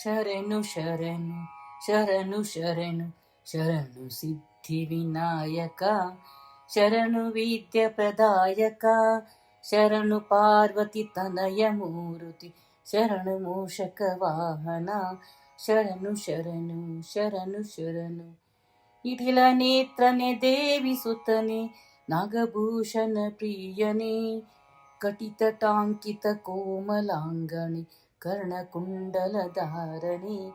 ಶರಣು ಶರಣು ಶರಣು ಶರಣು ಶರಣು ಸಿದ್ಧಿ ವಿನಾಯಕ, ಶರಣು ವಿದ್ಯ ಪ್ರದಾಯಕ, ಶರಣು ಪಾರ್ವತಿ ತನಯ ಮೂರುತಿ, ಶರಣು ಮೂಷಕ ವಾಹನ, ಶರಣು ಶರಣು ಶರಣು ಶರಣು. ಇಡಿಲ ನೇತ್ರನೆ ದೇವಿ ಸುತನೆ, ನಾಗಭೂಷಣ ಪ್ರಿಯನೇ, ಕಟಿತ ಟಾಂಕಿತ ಕೋಮಲಾಂಗಣೆ, ಕರ್ಣಕುಂಡಲಧಾರಣೆ,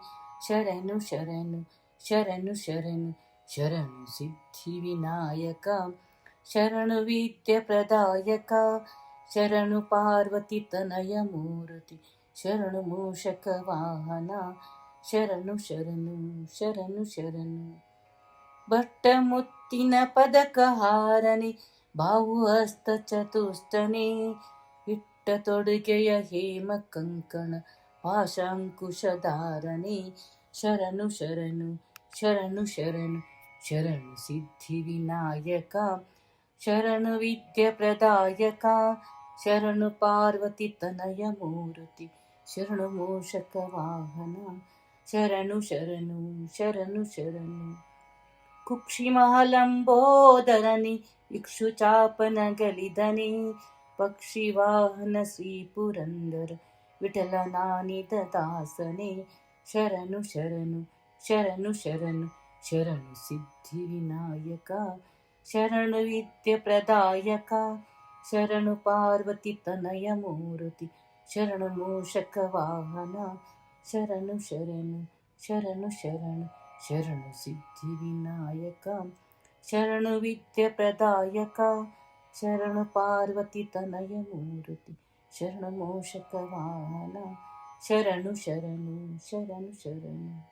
ಶರಣು ಶರಣು ಶರಣು ಶರಣು ಶರಣು ಸಿದ್ಧಿ ವಿನಾಯಕ, ಶರಣು ವಿದ್ಯ ಪ್ರದಾಯಕ, ಶರಣು ಪಾರ್ವತಿ ತನಯ ಮೂರುತಿ, ಶರಣು ಮೂಷಕ ವಾಹನ, ಶರಣು ಶರಣು ಶರಣು ಶರಣು. ಭಟ್ಟ ಮುತ್ತಿನ ಪದಕ ಹಾರನೆ, ಬಾಹುಹಸ್ತ ಚತುಷ್ಟನೆ, ಇಟ್ಟ ತೊಡುಗೆಯ ಹೇಮ ಕಂಕಣ, ಪಾಶಾಂಕುಶಧಾರಣೆ, ಶರಣು ಶರಣು ಶರಣು ಶರಣು ಶರಣು ಸಿದ್ಧಿ ವಿನಾಯಕ, ಶರಣು ವಿದ್ಯ ಪ್ರದಾಯಕ, ಶರಣು ಪಾರ್ವತಿ ತನಯ ಮೂರುತಿ, ಶರಣು ಮೂಷಕ ವಾಹನ, ಶರಣು ಶರಣು ಶರಣು ಶರಣು. ಕುಕ್ಷಿಮಹಲಂಬೋದರನೆ, ಇಕ್ಷುಚಾಪನ ಗಲಿದನೆ, ಪಕ್ಷಿವಾಹನ ಶ್ರೀ ಪುರಂದರ ವಿಠಲನಾನಿದ ದಾಸನೆ, ಶರಣು ಶರಣು ಶರಣು ಶರಣು ಶರಣು ಸಿದ್ಧಿ ವಿನಾಯಕ, ಶರಣು ವಿದ್ಯ ಪ್ರದಾಯಕ, ಶರಣು ಪಾರ್ವತಿ ತನಯ ಮೂರುತಿ, ಶರಣು ಮೂಷಕ ವಾಹನ, ಶರಣು ಶರಣು ಶರಣು ಶರಣು ಶರಣು ಸಿದ್ಧಿ ವಿನಾಯಕ, ಶರಣು ವಿದ್ಯ ಪ್ರದಾಯಕ, ಶರಣು ಪಾರ್ವತಿ ತನಯ ಮೂರುತಿ, ಶರಣು ಮೂಷಕ ವಾಹನ, ಶರಣು ಶರಣು ಶರಣು ಶರಣು.